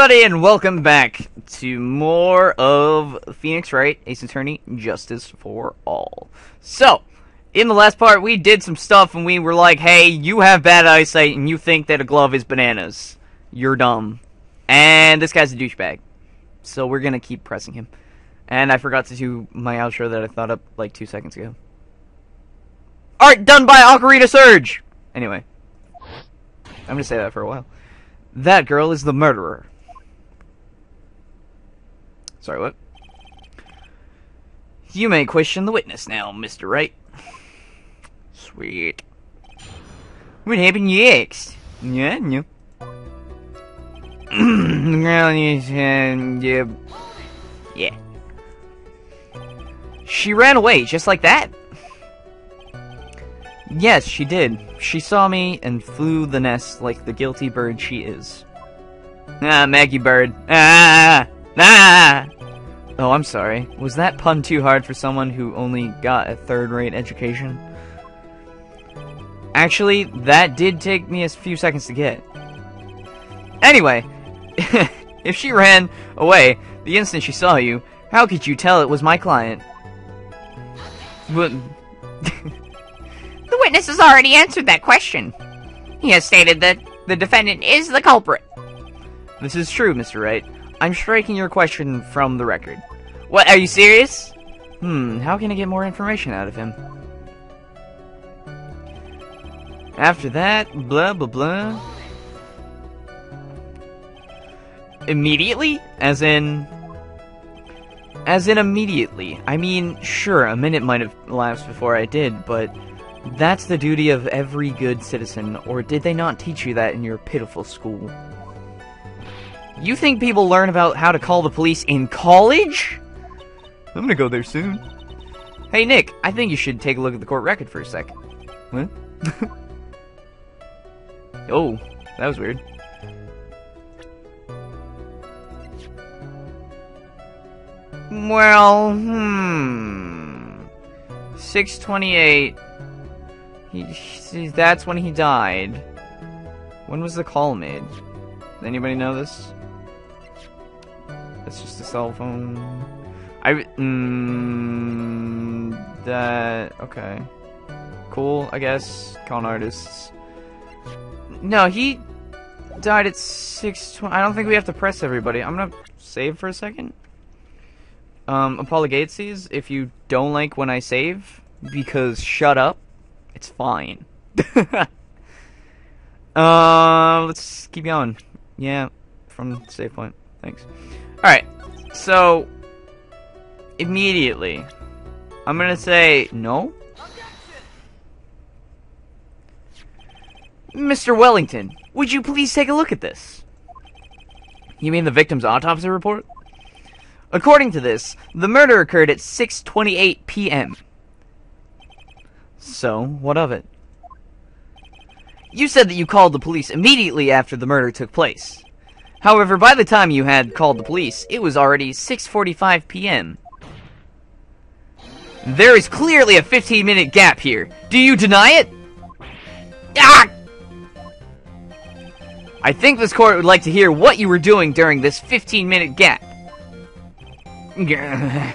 everybody, and welcome back to more of Phoenix Wright, Ace Attorney, Justice for All. So, in the last part, we did some stuff, and we were like, hey, you have bad eyesight, and you think that a glove is bananas. You're dumb. And this guy's a douchebag. So we're gonna keep pressing him. And I forgot to do my outro that I thought up like 2 seconds ago. Art done by Ocarina Surge! Anyway. I'm gonna say that for a while. That girl is the murderer. Sorry, what? You may question the witness now, Mr. Wright. Sweet. What happened next? Yeah. The girl is, yeah. She ran away, just like that? Yes, she did. She saw me and flew the nest like the guilty bird she is. Ah, Maggie Bird. Ah! Oh, I'm sorry. Was that pun too hard for someone who only got a third-rate education? Actually, that did take me a few seconds to get. Anyway, if she ran away the instant she saw you, how could you tell it was my client? But... The witness has already answered that question. He has stated that the defendant is the culprit. This is true, Mr. Wright. I'm striking your question from the record. What, are you serious? How can I get more information out of him? After that, blah, blah, blah. Immediately? As in immediately. I mean, sure, a minute might have elapsed before I did, but... that's the duty of every good citizen, or did they not teach you that in your pitiful school? You think people learn about how to call the police in college? I'm gonna go there soon. Hey Nick, I think you should take a look at the court record for a sec. What? Oh, that was weird. Well, 628... that's when he died. When was the call made? Does anybody know this? That's just a cell phone. Okay. Cool, I guess. Con artists. No, he died at 6:20. I don't think we have to press everybody. I'm gonna save for a second. Apologies if you don't like when I save, because shut up. It's fine. Let's keep going. Yeah, from save point. Thanks. Alright, so... immediately. I'm gonna say no. Mr. Wellington, would you please take a look at this? You mean the victim's autopsy report? According to this, the murder occurred at 6:28 p.m. So, what of it? You said that you called the police immediately after the murder took place. However, by the time you had called the police, it was already 6:45 p.m. There is clearly a 15-minute gap here. Do you deny it? Ah! I think this court would like to hear what you were doing during this 15-minute gap. The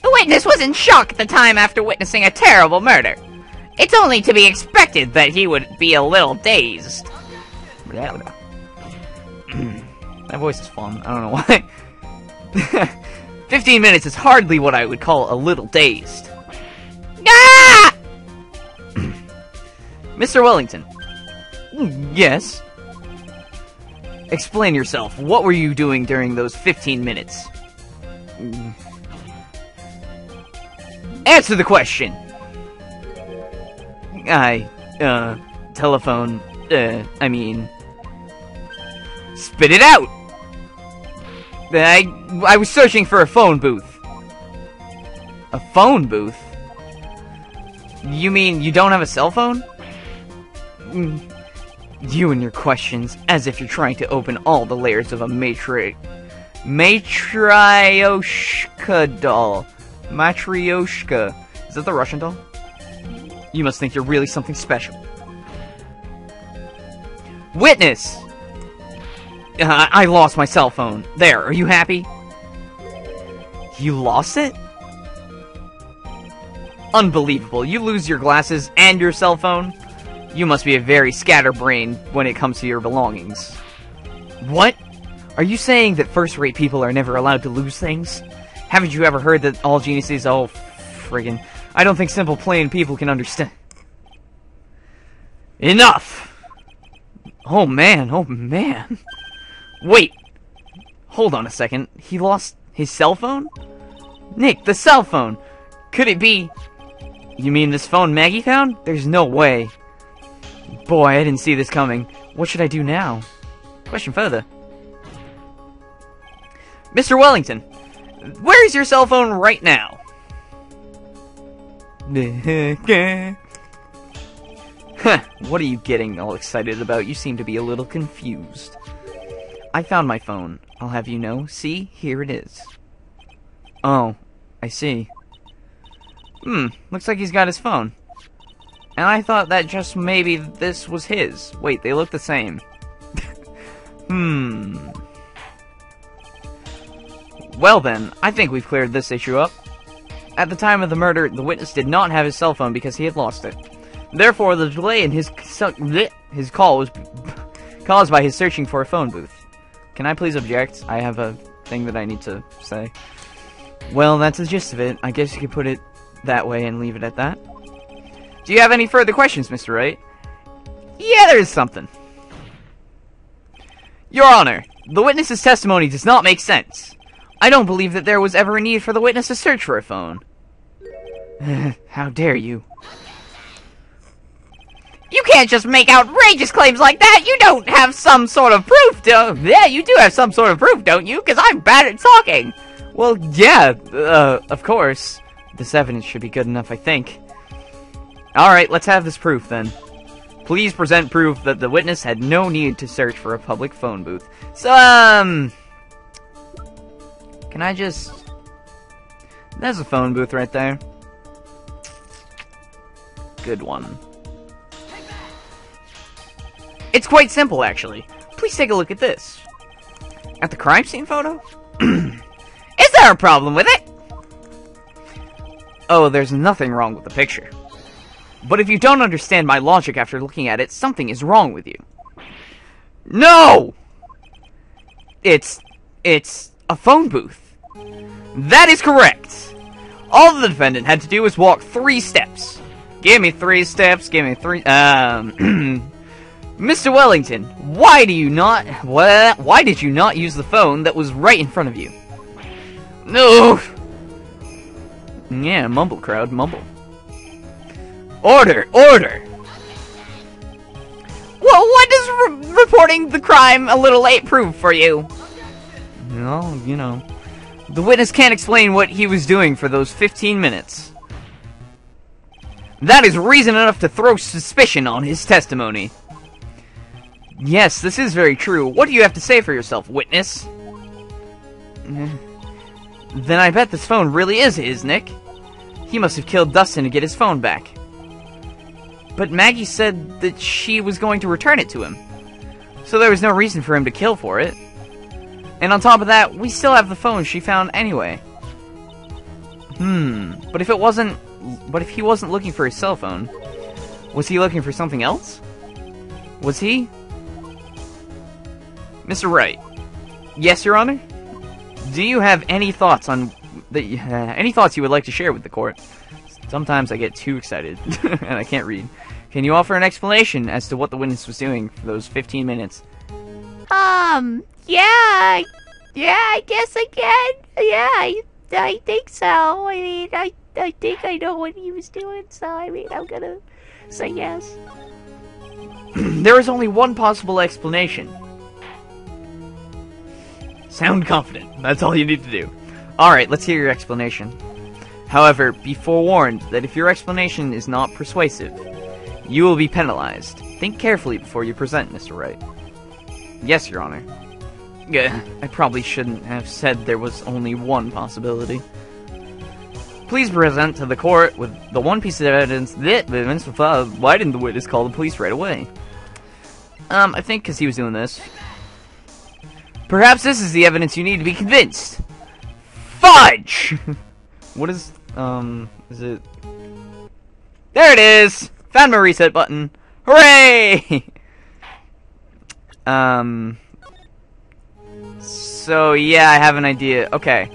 witness was in shock at the time after witnessing a terrible murder. It's only to be expected that he would be a little dazed. That voice is fun. I don't know why. 15 minutes is hardly what I would call a little dazed. Ah! Mr. Wellington. Yes? Explain yourself. What were you doing during those 15 minutes? Answer the question! Telephone, I mean... Spit it out! I was searching for a phone booth. A phone booth? You mean you don't have a cell phone? You and your questions, as if you're trying to open all the layers of a Matryoshka doll. Matryoshka. Is that the Russian doll? You must think you're really something special. Witness! I lost my cell phone. There, are you happy? You lost it? Unbelievable. You lose your glasses and your cell phone? You must be a very scatterbrained when it comes to your belongings. What? Are you saying that first-rate people are never allowed to lose things? Haven't you ever heard that all geniuses... Oh, friggin'. I don't think simple, plain people can understand. Enough! Oh, man. Oh, man. Wait. Hold on a second. He lost his cell phone? Nick, the cell phone! Could it be... You mean this phone Maggie found? There's no way. Boy, I didn't see this coming. What should I do now? Question further. Mr. Wellington, where is your cell phone right now? What are you getting all excited about? You seem to be a little confused. I found my phone. I'll have you know. See? Here it is. Oh, I see. Looks like he's got his phone. And I thought that just maybe this was his. Wait, they look the same. Well then, I think we've cleared this issue up. At the time of the murder, the witness did not have his cell phone because he had lost it. Therefore, the delay in his call was caused by his searching for a phone booth. Can I please object? I have a thing that I need to say. Well, that's the gist of it. I guess you could put it that way and leave it at that. Do you have any further questions, Mr. Wright? Yeah, there is something. Your Honor, the witness's testimony does not make sense. I don't believe that there was ever a need for the witness to search for a phone. How dare you? You can't just make outrageous claims like that! You don't have some sort of proof, Yeah, you do have some sort of proof, don't you? Because I'm bad at talking! Well, yeah, of course. This evidence should be good enough, I think. Alright, let's have this proof, then. Please present proof that the witness had no need to search for a public phone booth. So, can I just... There's a phone booth right there. Good one. It's quite simple, actually. Please take a look at this. At the crime scene photo? Is there a problem with it? Oh, there's nothing wrong with the picture. But if you don't understand my logic after looking at it, something is wrong with you. No! It's a phone booth. That is correct. All the defendant had to do was walk 3 steps. Give me 3 steps, give me 3... Mr. Wellington, why did you not use the phone that was right in front of you? No! Yeah, mumble crowd, mumble. Order! Order! Well, what does reporting the crime a little late prove for you? Well, you know. The witness can't explain what he was doing for those 15 minutes. That is reason enough to throw suspicion on his testimony. Yes, this is very true. What do you have to say for yourself, witness? Then I bet this phone really is his, Nick. He must have killed Dustin to get his phone back. But Maggie said that she was going to return it to him. So there was no reason for him to kill for it. And on top of that, we still have the phone she found anyway. But if he wasn't looking for his cell phone, was he looking for something else? Was he? Mr. Wright. Yes, Your Honor? Do you have any thoughts on any thoughts you would like to share with the court? Sometimes I get too excited and I can't read. Can you offer an explanation as to what the witness was doing for those 15 minutes? Yeah, I guess I can. Yeah, I think so. I mean, I think I know what he was doing, so I mean, I'm gonna say yes. There is only one possible explanation. Sound confident. That's all you need to do. Alright, let's hear your explanation. However, be forewarned that if your explanation is not persuasive, you will be penalized. Think carefully before you present, Mr. Wright. Yes, Your Honor. I probably shouldn't have said there was only one possibility. Please present to the court with the one piece of evidence why didn't the witness call the police right away? I think because he was doing this. Perhaps this is the evidence you need to be convinced. Fudge! What is it? There it is! Found my reset button. Hooray! So, yeah, I have an idea. Okay.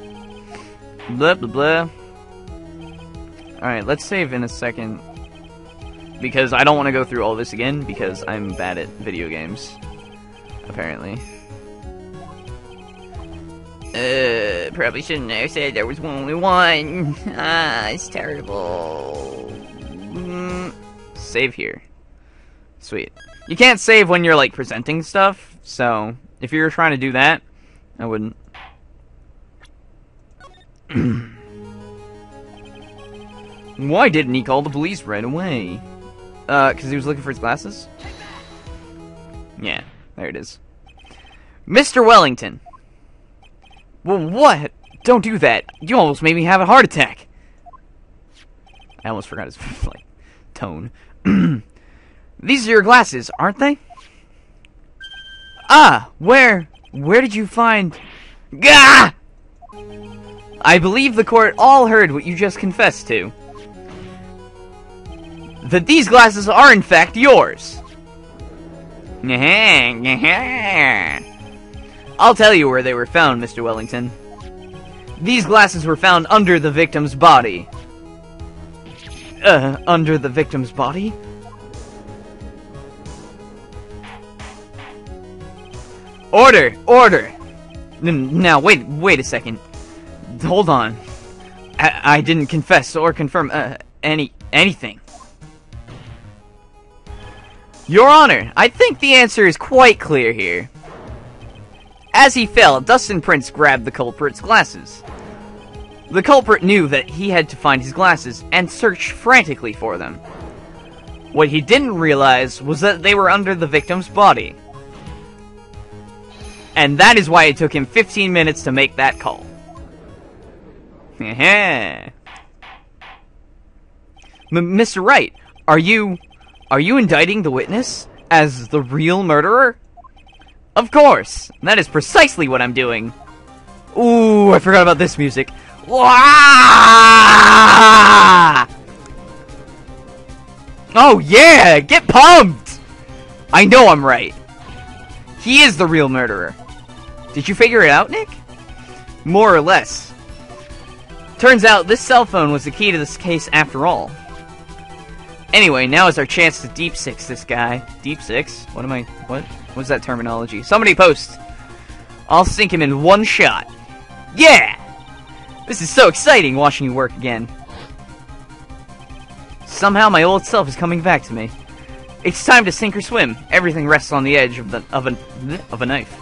Blah, blah, blah. Alright, let's save in a second. Because I don't want to go through all this again, because I'm bad at video games. Apparently. Probably shouldn't have said there was only one. Ah, it's terrible. Save here. Sweet. You can't save when you're, like, presenting stuff, so if you're trying to do that, I wouldn't. Why didn't he call the police right away? Because he was looking for his glasses? Yeah, there it is. Mr. Wellington. Well, what? Don't do that. You almost made me have a heart attack. I almost forgot his, like, tone. These are your glasses, aren't they? Ah, where did you find... Gah! I believe the court all heard what you just confessed to. That these glasses are in fact yours. I'll tell you where they were found, Mr. Wellington. These glasses were found under the victim's body. Under the victim's body? Order! Order! Now, wait a second. Hold on. I didn't confess or confirm, anything. Your Honor, I think the answer is quite clear here. As he fell, Dustin Prince grabbed the culprit's glasses. The culprit knew that he had to find his glasses and searched frantically for them. What he didn't realize was that they were under the victim's body. And that is why it took him 15 minutes to make that call. Mr. Wright, are you indicting the witness as the real murderer? Of course! That is precisely what I'm doing. Ooh, I forgot about this music. Wah! Oh yeah! Get pumped! I know I'm right. He is the real murderer. Did you figure it out, Nick? More or less. Turns out this cell phone was the key to this case after all. Anyway, now is our chance to deep six this guy. Deep six? What? What's that terminology? Somebody post. I'll sink him in one shot. Yeah! This is so exciting watching you work again. Somehow my old self is coming back to me. It's time to sink or swim. Everything rests on the edge of a knife.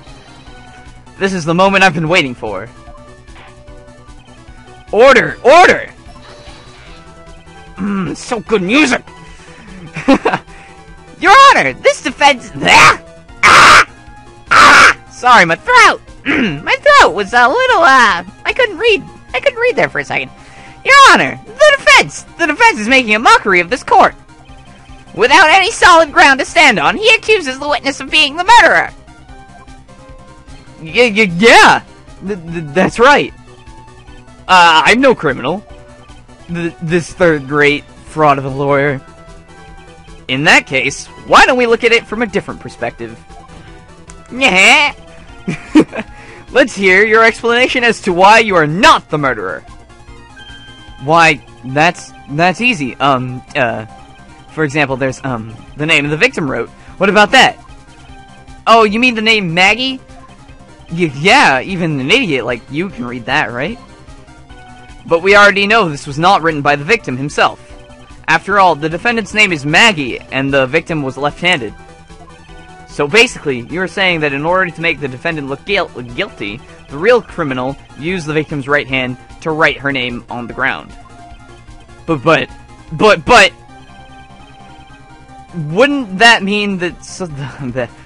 This is the moment I've been waiting for. Order! Order! So good music! Your Honor, this defense... Sorry, my throat! My throat was a little, I couldn't read there for a second. Your Honor, the defense is making a mockery of this court. Without any solid ground to stand on, he accuses the witness of being the murderer. Yeah! That's right. I'm no criminal. This third-rate fraud of a lawyer. In that case, why don't we look at it from a different perspective? Yeah. Let's hear your explanation as to why you are not the murderer. Why, that's easy. For example, there's, the name the victim wrote. What about that? Oh, you mean the name Maggie? Yeah, even an idiot like you can read that, right? But we already know this was not written by the victim himself. After all, the defendant's name is Maggie, and the victim was left-handed. So basically, you're saying that in order to make the defendant look guilty, the real criminal used the victim's right hand to write her name on the ground. But... Wouldn't that mean that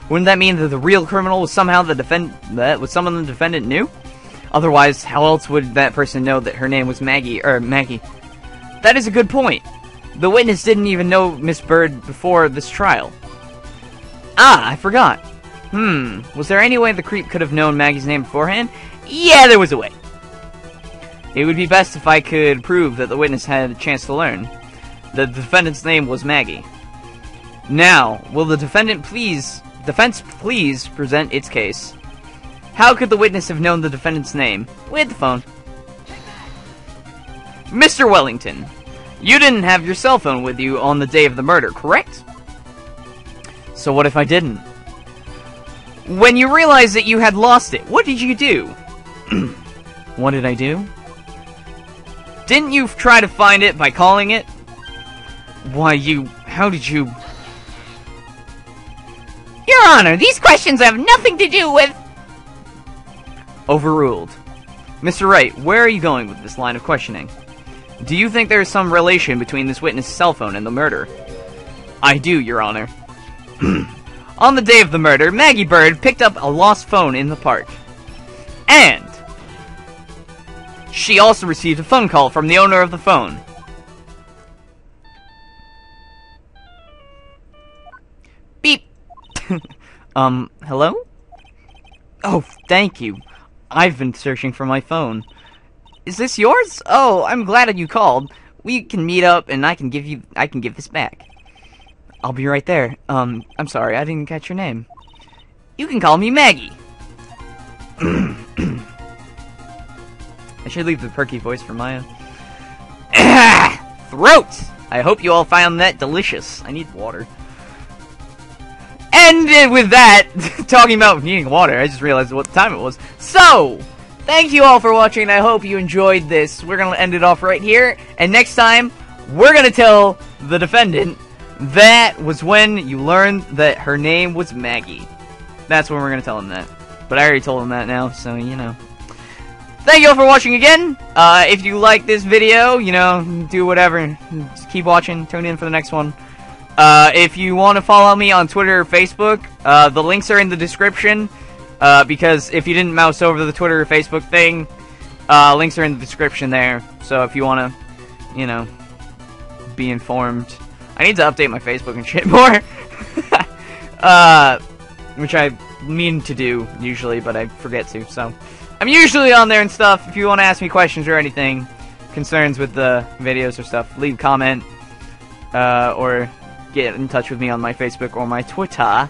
wouldn't that mean that the real criminal was somehow someone the defendant knew? Otherwise, how else would that person know that her name was Maggie? That is a good point. The witness didn't even know Miss Bird before this trial. Ah, I forgot. Was there any way the creep could have known Maggie's name beforehand? Yeah, there was a way. It would be best if I could prove that the witness had a chance to learn that the defendant's name was Maggie. Now, will the defense please present its case? How could the witness have known the defendant's name? With the phone. Mr. Wellington, you didn't have your cell phone with you on the day of the murder, correct? So what if I didn't? When you realized that you had lost it, what did you do? What did I do? Didn't you try to find it by calling it? How did you... Your Honor, these questions have nothing to do with... Overruled. Mr. Wright, where are you going with this line of questioning? Do you think there is some relation between this witness' cell phone and the murder? I do, Your Honor. On the day of the murder, Maggie Bird picked up a lost phone in the park. And she also received a phone call from the owner of the phone. Beep. Hello? Oh, thank you. I've been searching for my phone. Is this yours? Oh, I'm glad you called. We can meet up and I can give this back. I'll be right there. I'm sorry, I didn't catch your name. You can call me Maggie. I should leave the perky voice for Maya. Throat! I hope you all found that delicious. I need water. And with that, talking about needing water, I just realized what time it was. So, thank you all for watching. I hope you enjoyed this. We're going to end it off right here. And next time, we're going to tell the defendant that was when you learned that her name was Maggie. That's when we're going to tell him that. But I already told him that now, so you know. Thank you all for watching again. If you like this video, you know, do whatever. Just keep watching. Tune in for the next one. If you want to follow me on Twitter or Facebook, the links are in the description. Because if you didn't mouse over the Twitter or Facebook thing, links are in the description there. So if you want to, you know, be informed. I need to update my Facebook and shit more. Which I mean to do, usually, but I forget to, so. I'm usually on there and stuff. If you want to ask me questions or anything, concerns with the videos or stuff, leave a comment. Or get in touch with me on my Facebook or my Twitter.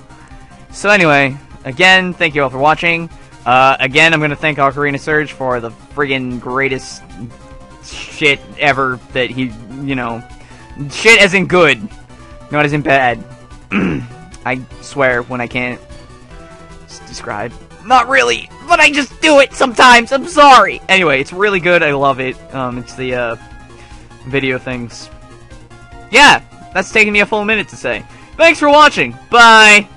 So anyway, again, thank you all for watching. Again, I'm going to thank Ocarina Surge for the friggin' greatest shit ever that he, you know, shit as in good, not as in bad. I swear when I can't describe. Not really, but I just do it sometimes. I'm sorry. Anyway, it's really good. I love it. It's the video things. Yeah, that's taking me a full minute to say. Thanks for watching. Bye.